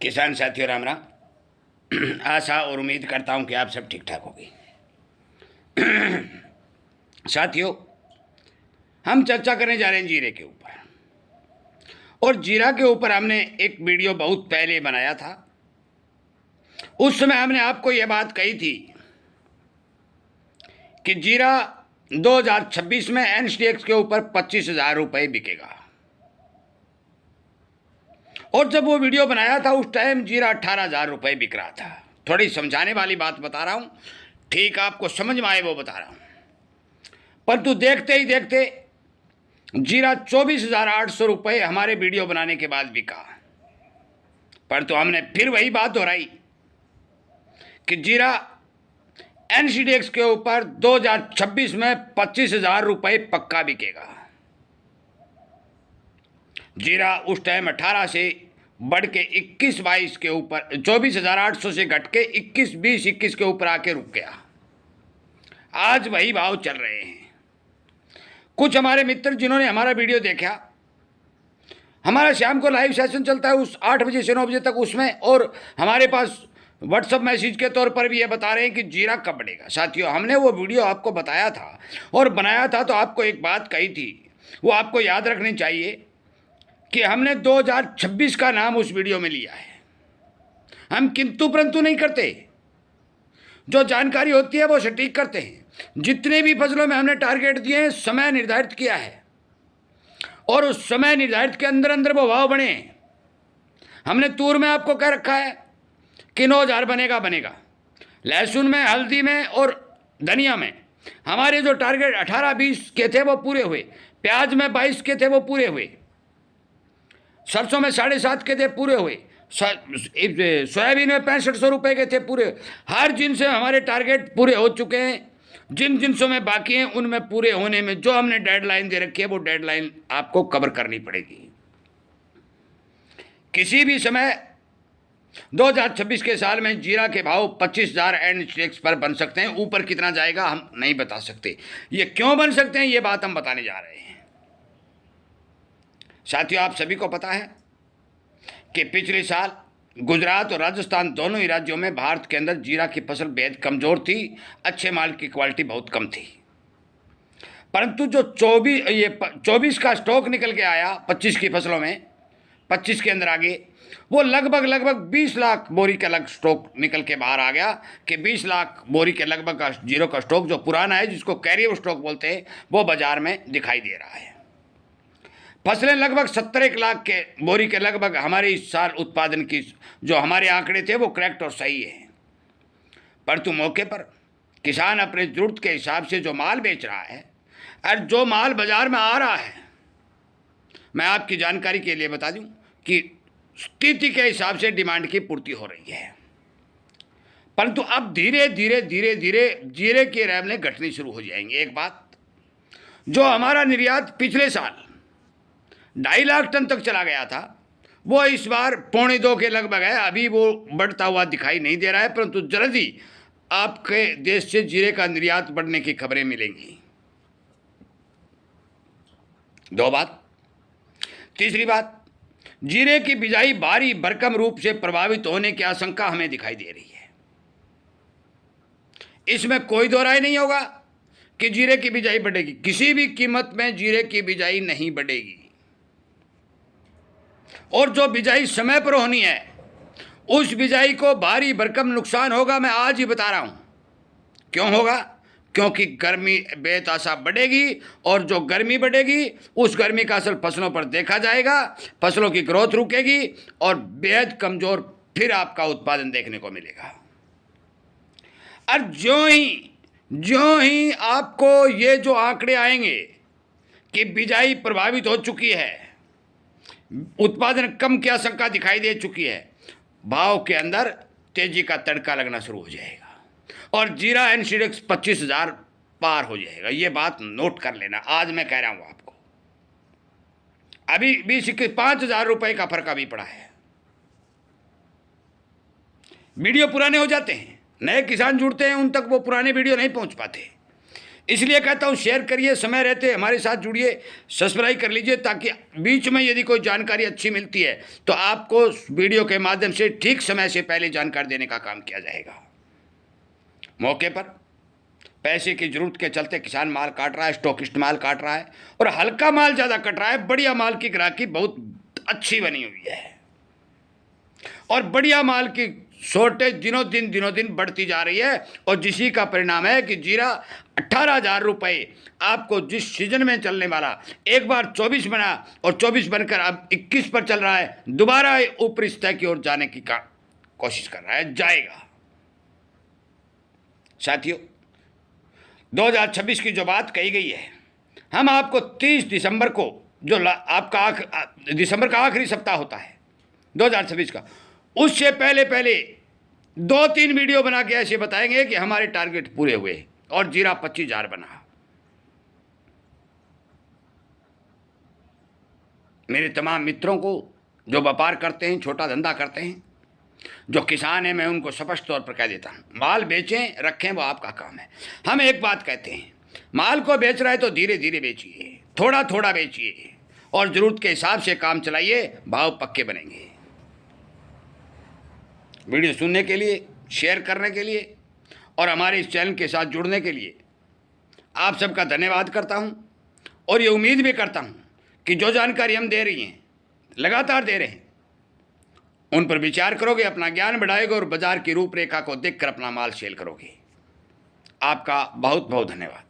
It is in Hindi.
किसान साथियों राम राम। आशा और उम्मीद करता हूं कि आप सब ठीक ठाक होंगे। साथियों, हम चर्चा करने जा रहे हैं जीरे के ऊपर। और जीरा के ऊपर हमने एक वीडियो बहुत पहले बनाया था। उस समय हमने आपको यह बात कही थी कि जीरा 2026 में एनएसडीएक्स के ऊपर 25,000 रुपये बिकेगा। और जब वो वीडियो बनाया था उस टाइम जीरा 18,000 रुपये बिक रहा था। थोड़ी समझाने वाली बात बता रहा हूँ, ठीक आपको समझ में आए वो बता रहा हूँ। परंतु देखते ही देखते जीरा 24,800 रुपये हमारे वीडियो बनाने के बाद बिका। परंतु हमने फिर वही बात दोहराई कि जीरा एनएसडीएक्स के ऊपर 2026 में 25,000 रुपये पक्का बिकेगा। जीरा उस टाइम 18 से बढ़ के 21-22 के ऊपर 24,800 से घट के 21-20-21 के ऊपर आके रुक गया। आज वही भाव चल रहे हैं। कुछ हमारे मित्र जिन्होंने हमारा वीडियो देखा, हमारा शाम को लाइव सेशन चलता है उस 8 बजे से 9 बजे तक, उसमें और हमारे पास व्हाट्सअप मैसेज के तौर पर भी ये बता रहे हैं कि जीरा कब बढ़ेगा। साथियों, हमने वो वीडियो आपको बताया था और बनाया था तो आपको एक बात कही थी, वो आपको याद रखनी चाहिए कि हमने 2026 का नाम उस वीडियो में लिया है। हम किंतु परंतु नहीं करते, जो जानकारी होती है वो सटीक करते हैं। जितने भी फसलों में हमने टारगेट दिए हैं, समय निर्धारित किया है और उस समय निर्धारित के अंदर अंदर वो भाव बने। हमने तूर में आपको कह रखा है कि 9,000 बनेगा बनेगा। लहसुन में, हल्दी में और धनिया में हमारे जो टारगेट 18-20 के थे वो पूरे हुए। प्याज में 22 के थे वो पूरे हुए। सरसों में 7.5 के थे पूरे हुए। सोयाबीन में 6500 रुपये के थे पूरे। हर जिनसे हमारे टारगेट पूरे हो चुके हैं। जिन जिनसों में बाकी हैं उनमें पूरे होने में जो हमने डेडलाइन दे रखी है वो डेडलाइन आपको कवर करनी पड़ेगी। किसी भी समय 2026 के साल में जीरा के भाव 25,000 एनएसडीएक्स पर बन सकते हैं। ऊपर कितना जाएगा हम नहीं बता सकते। ये क्यों बन सकते हैं ये बात हम बताने जा रहे हैं। साथियों, आप सभी को पता है कि पिछले साल गुजरात और राजस्थान दोनों ही राज्यों में भारत के अंदर जीरा की फसल बेहद कमज़ोर थी। अच्छे माल की क्वालिटी बहुत कम थी। परंतु जो 24 का स्टॉक निकल के आया 25 की फसलों में, 25 के अंदर आगे वो लगभग 20 लाख बोरी का लग स्टॉक निकल के बाहर आ गया कि 20 लाख बोरी के लगभग का जीरो का स्टॉक जो पुराना है, जिसको कैरियर स्टॉक बोलते हैं, वो बाजार में दिखाई दे रहा है। फसलें लगभग 17 लाख के बोरी के लगभग हमारे इस साल उत्पादन की जो हमारे आंकड़े थे वो करेक्ट और सही है। परंतु मौके पर किसान अपने जरूरत के हिसाब से जो माल बेच रहा है और जो माल बाजार में आ रहा है, मैं आपकी जानकारी के लिए बता दूं कि स्थिति के हिसाब से डिमांड की पूर्ति हो रही है। परंतु अब धीरे धीरे जीरे के रेवन्यू घटनी शुरू हो जाएंगे। एक बात, जो हमारा निर्यात पिछले साल 2.5 लाख टन तक चला गया था वो इस बार 1.25 के लगभग है। अभी वो बढ़ता हुआ दिखाई नहीं दे रहा है, परंतु जल्द ही आपके देश से जीरे का निर्यात बढ़ने की खबरें मिलेंगी। दो बात। तीसरी बात, जीरे की बिजाई भारी भरकम रूप से प्रभावित होने की आशंका हमें दिखाई दे रही है। इसमें कोई दो राय नहीं होगा कि जीरे की बिजाई बढ़ेगी। किसी भी कीमत में जीरे की बिजाई नहीं बढ़ेगी। और जो बिजाई समय पर होनी है उस बिजाई को भारी भरकम नुकसान होगा। मैं आज ही बता रहा हूं क्यों होगा। क्योंकि गर्मी बेतहाशा बढ़ेगी और जो गर्मी बढ़ेगी उस गर्मी का असर फसलों पर देखा जाएगा। फसलों की ग्रोथ रुकेगी और बेहद कमजोर फिर आपका उत्पादन देखने को मिलेगा। और ज्यों ही आपको ये जो आंकड़े आएंगे कि बिजाई प्रभावित हो चुकी है, उत्पादन कम की आशंका दिखाई दे चुकी है, भाव के अंदर तेजी का तड़का लगना शुरू हो जाएगा और जीरा एनएसडीएक्स 25,000 पार हो जाएगा। ये बात नोट कर लेना। आज मैं कह रहा हूं आपको, अभी 5,000 रुपए का फर्क अभी पड़ा है। वीडियो पुराने हो जाते हैं, नए किसान जुड़ते हैं, उन तक वो पुराने वीडियो नहीं पहुंच पाते। इसलिए कहता हूँ शेयर करिए, समय रहते हमारे साथ जुड़िए, सब्सक्राइब कर लीजिए, ताकि बीच में यदि कोई जानकारी अच्छी मिलती है तो आपको वीडियो के माध्यम से ठीक समय से पहले जानकारी देने का काम किया जाएगा। मौके पर पैसे की जरूरत के चलते किसान माल काट रहा है, स्टॉकिस्ट माल काट रहा है, और हल्का माल ज़्यादा कट रहा है। बढ़िया माल की ग्राहकी बहुत अच्छी बनी हुई है, और बढ़िया माल की शॉर्टेज दिनों दिन बढ़ती जा रही है, और जिसी का परिणाम है कि जीरा 18,000 रुपये आपको जिस सीजन में चलने वाला, एक बार 24 बना और 24 बनकर अब 21 पर चल रहा है, दोबारा ऊपरी सतह की ओर जाने की कोशिश कर रहा है, जाएगा। साथियों, 2026 की जो बात कही गई है, हम आपको 30 दिसंबर को, जो आपका दिसंबर का आखिरी सप्ताह होता है 2026 का, उससे पहले 2-3 वीडियो बना के ऐसे बताएंगे कि हमारे टारगेट पूरे हुए और जीरा 25,000 बना। मेरे तमाम मित्रों को जो व्यापार करते हैं, छोटा धंधा करते हैं, जो किसान हैं, मैं उनको स्पष्ट तौर पर कह देता हूँ, माल बेचें रखें वो आपका काम है। हम एक बात कहते हैं, माल को बेच रहा है तो धीरे धीरे बेचिए, थोड़ा थोड़ा बेचिए, और ज़रूरत के हिसाब से काम चलाइए, भाव पक्के बनेंगे। वीडियो सुनने के लिए, शेयर करने के लिए और हमारे इस चैनल के साथ जुड़ने के लिए आप सबका धन्यवाद करता हूं, और ये उम्मीद भी करता हूं कि जो जानकारी हम दे रही हैं, लगातार दे रहे हैं, उन पर विचार करोगे, अपना ज्ञान बढ़ाएगा और बाजार की रूपरेखा को देखकर अपना माल सेल करोगे। आपका बहुत बहुत धन्यवाद।